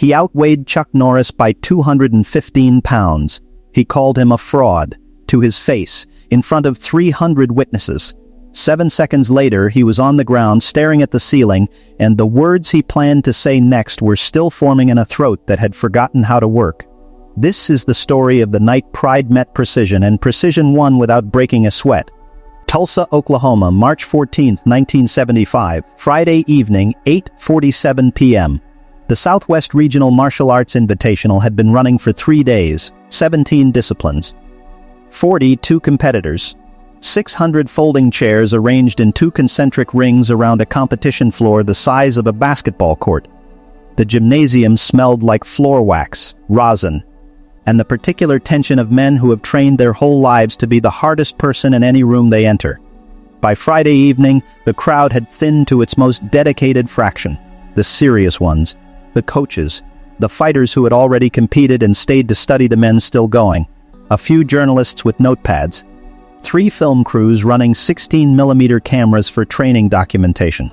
He outweighed Chuck Norris by 215 pounds. He called him a fraud, to his face, in front of 300 witnesses. 7 seconds later, he was on the ground staring at the ceiling, and the words he planned to say next were still forming in a throat that had forgotten how to work. This is the story of the night pride met precision, and precision won without breaking a sweat. Tulsa, Oklahoma, March 14, 1975, Friday evening, 8:47 p.m. The Southwest Regional Martial Arts Invitational had been running for 3 days, 17 disciplines. 42 competitors. 600 folding chairs arranged in 2 concentric rings around a competition floor the size of a basketball court. The gymnasium smelled like floor wax, rosin, and the particular tension of men who have trained their whole lives to be the hardest person in any room they enter. By Friday evening, the crowd had thinned to its most dedicated fraction. The serious ones, the coaches, the fighters who had already competed and stayed to study the men still going, a few journalists with notepads, 3 film crews running 16mm cameras for training documentation.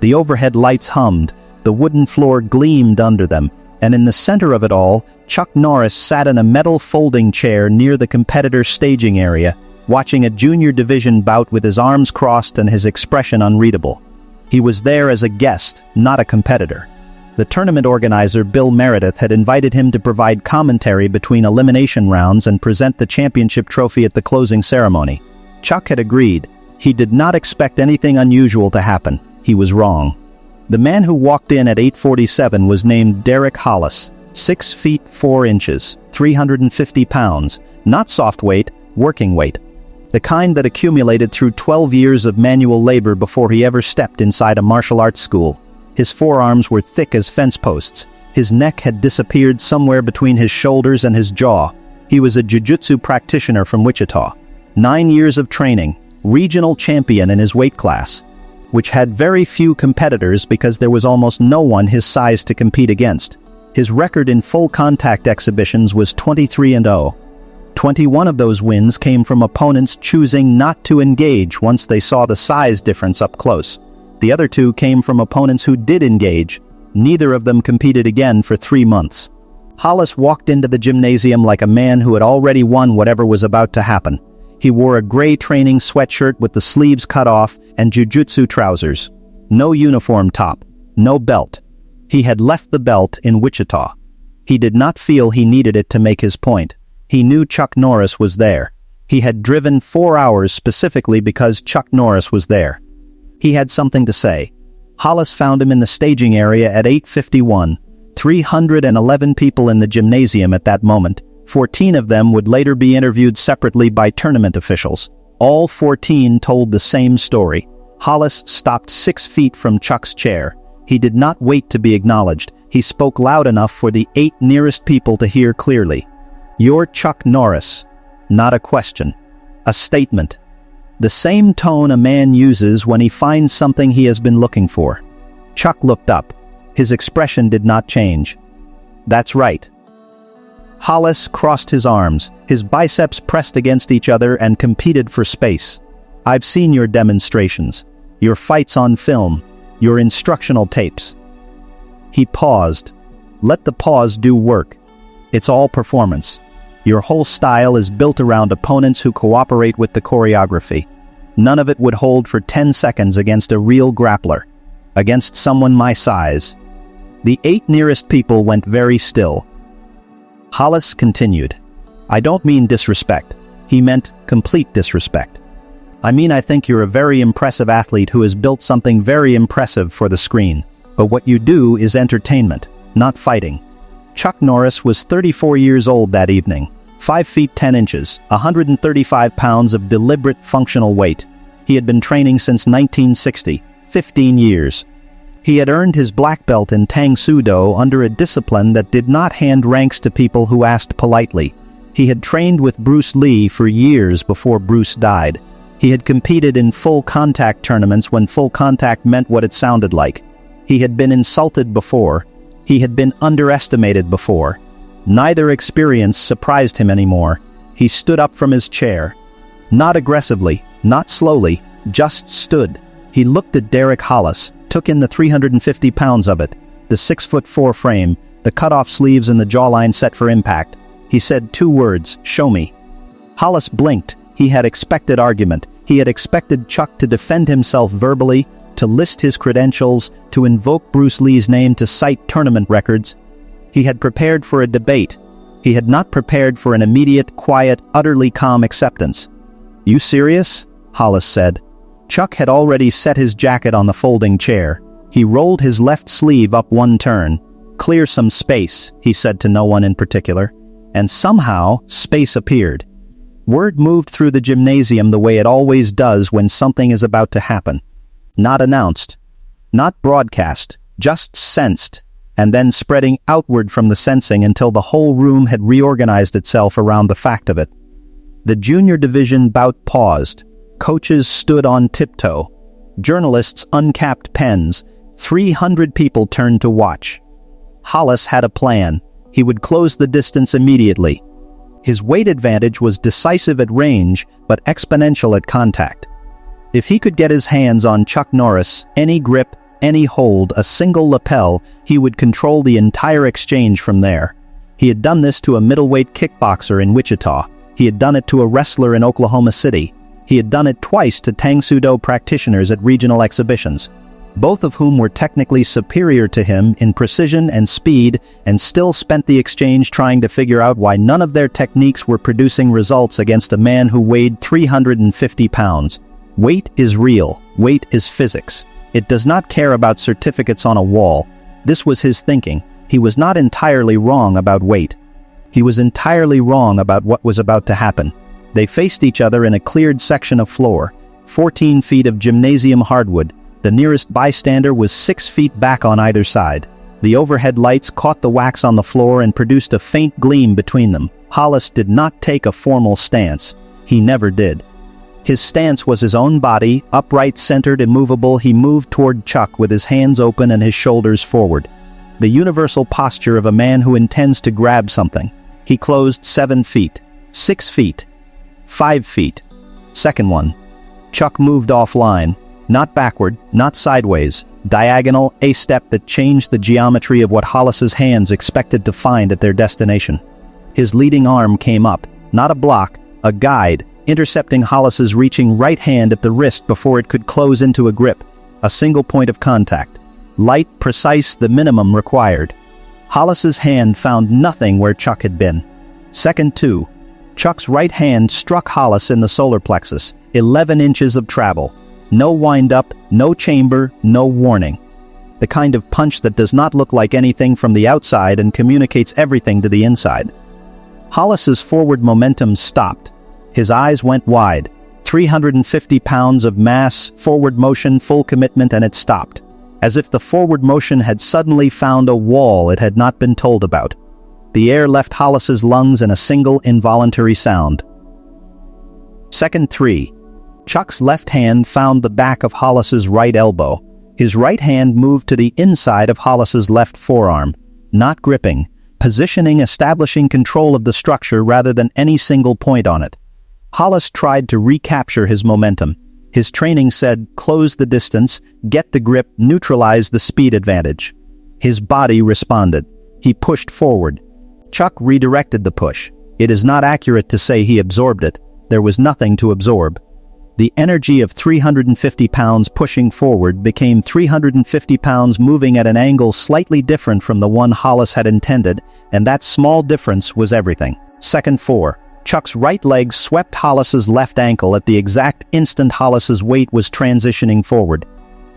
The overhead lights hummed, the wooden floor gleamed under them, and in the center of it all, Chuck Norris sat in a metal folding chair near the competitor's staging area, watching a junior division bout with his arms crossed and his expression unreadable. He was there as a guest, not a competitor. The tournament organizer, Bill Meredith, had invited him to provide commentary between elimination rounds and present the championship trophy at the closing ceremony. Chuck had agreed. He did not expect anything unusual to happen. He was wrong. The man who walked in at 8:47 was named Derek Hollis, 6 feet 4 inches, 350 pounds, not soft weight, working weight. The kind that accumulated through 12 years of manual labor before he ever stepped inside a martial arts school. His forearms were thick as fence posts. His neck had disappeared somewhere between his shoulders and his jaw. He was a jiu-jitsu practitioner from Wichita. 9 years of training, regional champion in his weight class, which had very few competitors because there was almost no one his size to compete against. His record in full contact exhibitions was 23-0. 21 of those wins came from opponents choosing not to engage once they saw the size difference up close. The other 2 came from opponents who did engage. Neither of them competed again for 3 months. Hollis walked into the gymnasium like a man who had already won whatever was about to happen. He wore a gray training sweatshirt with the sleeves cut off and jiu-jitsu trousers. No uniform top, no belt. He had left the belt in Wichita. He did not feel he needed it to make his point. He knew Chuck Norris was there. He had driven 4 hours specifically because Chuck Norris was there. He had something to say. Hollis found him in the staging area at 8:51. 311 people in the gymnasium at that moment. 14 of them would later be interviewed separately by tournament officials. All 14 told the same story. Hollis stopped 6 feet from Chuck's chair. He did not wait to be acknowledged. He spoke loud enough for the 8 nearest people to hear clearly. "You're Chuck Norris." Not a question. A statement. The same tone a man uses when he finds something he has been looking for. Chuck looked up. His expression did not change. "That's right." Hollis crossed his arms. His biceps pressed against each other and competed for space. "I've seen your demonstrations, your fights on film, your instructional tapes." He paused. Let the pause do work. It's all performance. Your whole style is built around opponents who cooperate with the choreography. None of it would hold for 10 seconds against a real grappler, against someone my size. The 8 nearest people went very still. Hollis continued. "I don't mean disrespect." He meant complete disrespect. "I mean, I think you're a very impressive athlete who has built something very impressive for the screen. But what you do is entertainment, not fighting." Chuck Norris was 34 years old that evening. 5 feet 10 inches, 135 pounds of deliberate functional weight. He had been training since 1960, 15 years. He had earned his black belt in Tang Soo Do under a discipline that did not hand ranks to people who asked politely. He had trained with Bruce Lee for years before Bruce died. He had competed in full contact tournaments when full contact meant what it sounded like. He had been insulted before. He had been underestimated before. Neither experience surprised him anymore. He stood up from his chair. Not aggressively, not slowly, just stood. He looked at Derek Hollis, took in the 350 pounds of it, the 6'4" frame, the cut-off sleeves and the jawline set for impact. He said 2 words, "Show me." Hollis blinked. He had expected argument. He had expected Chuck to defend himself verbally, to list his credentials, to invoke Bruce Lee's name, to cite tournament records. He had prepared for a debate. He had not prepared for an immediate, quiet, utterly calm acceptance. "You serious?" Hollis said. Chuck had already set his jacket on the folding chair. He rolled his left sleeve up 1 turn. "Clear some space," he said to no one in particular. And somehow, space appeared. Word moved through the gymnasium the way it always does when something is about to happen. Not announced. Not broadcast. Just sensed. And then spreading outward from the sensing until the whole room had reorganized itself around the fact of it. The junior division bout paused. Coaches stood on tiptoe. Journalists uncapped pens. 300 people turned to watch. Hollis had a plan. He would close the distance immediately. His weight advantage was decisive at range, but exponential at contact. If he could get his hands on Chuck Norris, any grip, any hold, a single lapel, he would control the entire exchange from there. He had done this to a middleweight kickboxer in Wichita. He had done it to a wrestler in Oklahoma City. He had done it twice to Tang Soo Do practitioners at regional exhibitions, both of whom were technically superior to him in precision and speed, and still spent the exchange trying to figure out why none of their techniques were producing results against a man who weighed 350 pounds. Weight is real. Weight is physics. It does not care about certificates on a wall. This was his thinking. He was not entirely wrong about weight. He was entirely wrong about what was about to happen. They faced each other in a cleared section of floor, 14 feet of gymnasium hardwood. The nearest bystander was 6 feet back on either side. The overhead lights caught the wax on the floor and produced a faint gleam between them. Hollis did not take a formal stance. He never did. His stance was his own body, upright, centered, immovable. He moved toward Chuck with his hands open and his shoulders forward. The universal posture of a man who intends to grab something. He closed 7 feet, 6 feet, 5 feet. Second one. Chuck moved offline, not backward, not sideways, diagonal, a step that changed the geometry of what Hollis's hands expected to find at their destination. His leading arm came up, not a block, a guide, intercepting Hollis's reaching right hand at the wrist before it could close into a grip. A single point of contact. Light, precise, the minimum required. Hollis's hand found nothing where Chuck had been. Second 2. Chuck's right hand struck Hollis in the solar plexus, 11 inches of travel. No wind-up, no chamber, no warning. The kind of punch that does not look like anything from the outside and communicates everything to the inside. Hollis's forward momentum stopped. His eyes went wide. 350 pounds of mass, forward motion, full commitment, and it stopped. As if the forward motion had suddenly found a wall it had not been told about. The air left Hollis's lungs in a single involuntary sound. Second 3. Chuck's left hand found the back of Hollis's right elbow. His right hand moved to the inside of Hollis's left forearm, not gripping, positioning, establishing control of the structure rather than any single point on it. Hollis tried to recapture his momentum. His training said, close the distance, get the grip, neutralize the speed advantage. His body responded. He pushed forward. Chuck redirected the push. It is not accurate to say he absorbed it. There was nothing to absorb. The energy of 350 pounds pushing forward became 350 pounds moving at an angle slightly different from the one Hollis had intended, and that small difference was everything. Second 4. Chuck's right leg swept Hollis's left ankle at the exact instant Hollis's weight was transitioning forward.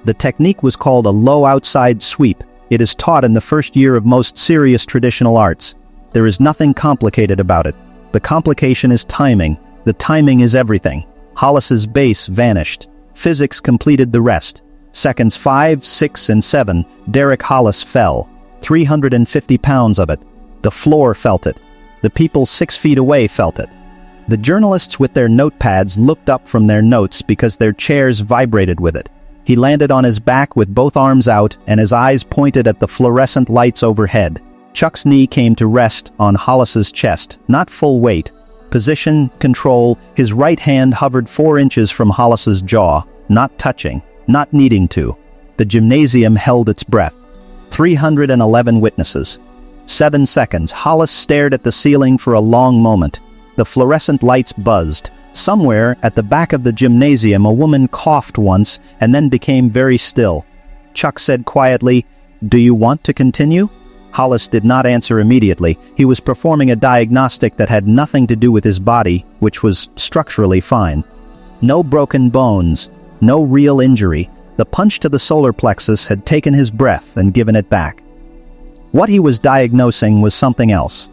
The technique was called a low outside sweep. It is taught in the first year of most serious traditional arts. There is nothing complicated about it. The complication is timing. The timing is everything. Hollis's base vanished. Physics completed the rest. Seconds 5, 6, and 7, Derek Hollis fell. 350 pounds of it. The floor felt it. The people 6 feet away felt it. The journalists with their notepads looked up from their notes because their chairs vibrated with it. He landed on his back with both arms out and his eyes pointed at the fluorescent lights overhead. Chuck's knee came to rest on Hollis's chest, not full weight. Position, control, his right hand hovered 4 inches from Hollis's jaw, not touching, not needing to. The gymnasium held its breath. 311 witnesses. 7 seconds. Hollis stared at the ceiling for a long moment. The fluorescent lights buzzed. Somewhere at the back of the gymnasium a woman coughed once and then became very still. Chuck said quietly, "Do you want to continue?" Hollis did not answer immediately. He was performing a diagnostic that had nothing to do with his body, which was structurally fine. No broken bones, no real injury. The punch to the solar plexus had taken his breath and given it back. What he was diagnosing was something else.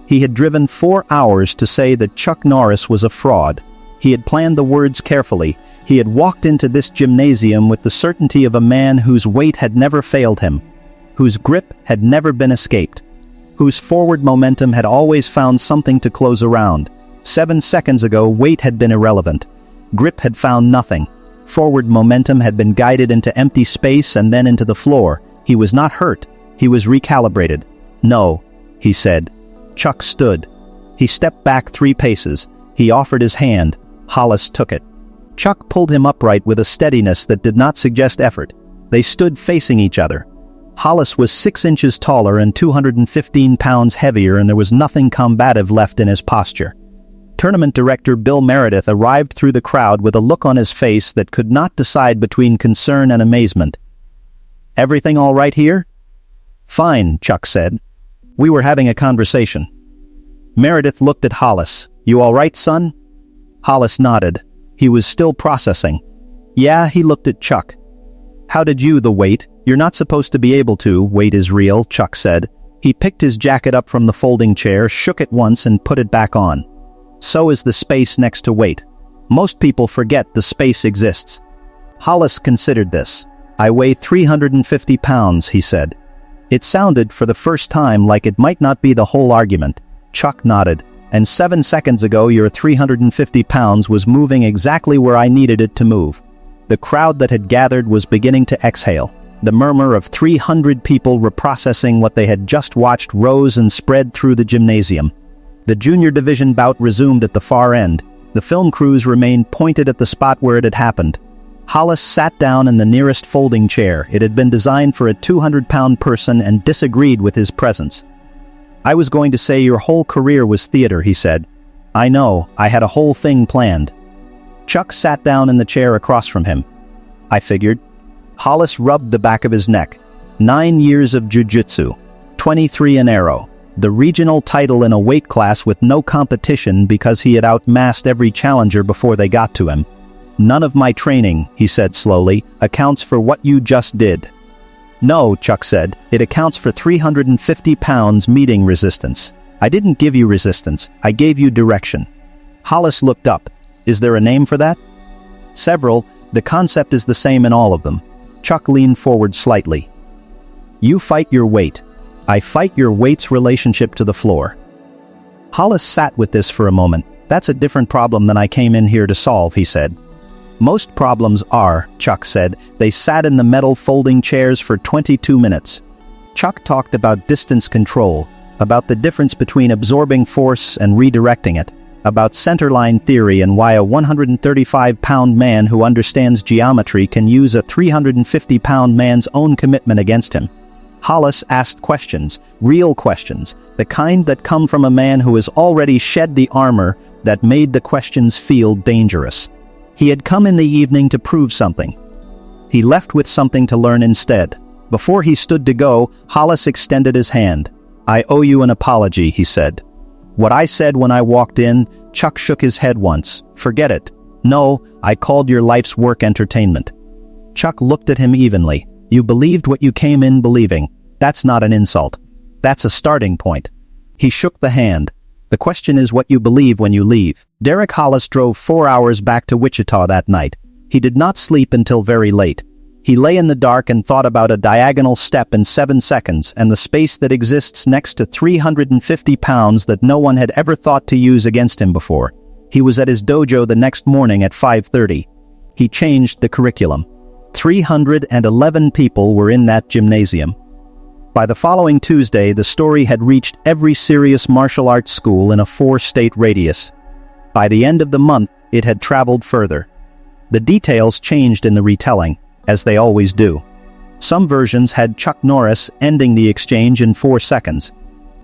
He had driven 4 hours to say that Chuck Norris was a fraud. He had planned the words carefully. He had walked into this gymnasium with the certainty of a man whose weight had never failed him, whose grip had never been escaped, whose forward momentum had always found something to close around. 7 seconds ago, weight had been irrelevant. Grip had found nothing. Forward momentum had been guided into empty space and then into the floor. He was not hurt. He was recalibrated. "No," he said. Chuck stood. He stepped back 3 paces. He offered his hand. Hollis took it. Chuck pulled him upright with a steadiness that did not suggest effort. They stood facing each other. Hollis was 6 inches taller and 215 pounds heavier, and there was nothing combative left in his posture. Tournament director Bill Meredith arrived through the crowd with a look on his face that could not decide between concern and amazement. "Everything all right here?" "Fine," Chuck said. "We were having a conversation." Meredith looked at Hollis. "You all right, son?" Hollis nodded. He was still processing. "Yeah," he looked at Chuck. "How did you, the weight? You're not supposed to be able to, weight is real," Chuck said. He picked his jacket up from the folding chair, shook it once and put it back on. "So is the space next to weight. Most people forget the space exists." Hollis considered this. "I weigh 350 pounds, he said. It sounded for the first time like it might not be the whole argument. Chuck nodded. "And 7 seconds ago your 350 pounds was moving exactly where I needed it to move." The crowd that had gathered was beginning to exhale. The murmur of 300 people reprocessing what they had just watched rose and spread through the gymnasium. The junior division bout resumed at the far end. The film crews remained pointed at the spot where it had happened. Hollis sat down in the nearest folding chair. It had been designed for a 200-pound person and disagreed with his presence. "I was going to say your whole career was theater," he said. "I know, I had a whole thing planned." Chuck sat down in the chair across from him. "I figured." Hollis rubbed the back of his neck. 9 years of jiu-jitsu, 23 in aero, the regional title in a weight class with no competition because he had outmassed every challenger before they got to him. "None of my training," he said slowly, "accounts for what you just did." "No," Chuck said, "it accounts for 350 pounds meeting resistance. I didn't give you resistance, I gave you direction." Hollis looked up. "Is there a name for that?" "Several. The concept is the same in all of them." Chuck leaned forward slightly. "You fight your weight. I fight your weight's relationship to the floor." Hollis sat with this for a moment. "That's a different problem than I came in here to solve," he said. "Most problems are," Chuck said. They sat in the metal folding chairs for 22 minutes. Chuck talked about distance control, about the difference between absorbing force and redirecting it, about centerline theory and why a 135-pound man who understands geometry can use a 350-pound man's own commitment against him. Hollis asked questions, real questions, the kind that come from a man who has already shed the armor that made the questions feel dangerous. He had come in the evening to prove something. He left with something to learn instead. Before he stood to go, Hollis extended his hand. "I owe you an apology," he said. "What I said when I walked in," Chuck shook his head once. "Forget it. No, I called your life's work entertainment." Chuck looked at him evenly. "You believed what you came in believing. That's not an insult. That's a starting point." He shook the hand. "The question is what you believe when you leave." Derek Hollis drove 4 hours back to Wichita that night. He did not sleep until very late. He lay in the dark and thought about a diagonal step in 7 seconds and the space that exists next to 350 pounds that no one had ever thought to use against him before. He was at his dojo the next morning at 5:30. He changed the curriculum. 311 people were in that gymnasium. By the following Tuesday, the story had reached every serious martial arts school in a 4-state radius. By the end of the month, it had traveled further. The details changed in the retelling, as they always do. Some versions had Chuck Norris ending the exchange in 4 seconds.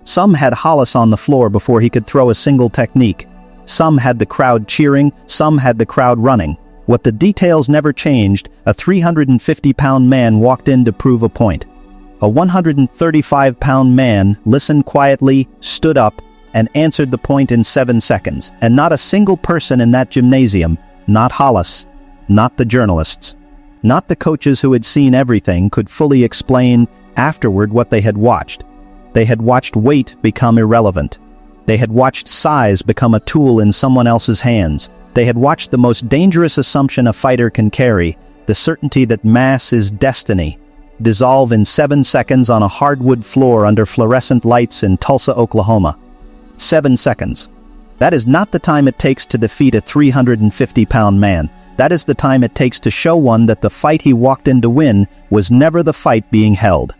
Some had Hollis on the floor before he could throw a single technique. Some had the crowd cheering, some had the crowd running. What the details never changed, a 350-pound man walked in to prove a point. A 135-pound man listened quietly, stood up, and answered the point in 7 seconds. And not a single person in that gymnasium, not Hollis, not the journalists, not the coaches who had seen everything, could fully explain afterward what they had watched. They had watched weight become irrelevant. They had watched size become a tool in someone else's hands. They had watched the most dangerous assumption a fighter can carry, the certainty that mass is destiny, dissolve in 7 seconds on a hardwood floor under fluorescent lights in Tulsa, Oklahoma. 7 seconds. That is not the time it takes to defeat a 350-pound man. That is the time it takes to show one that the fight he walked in to win was never the fight being held.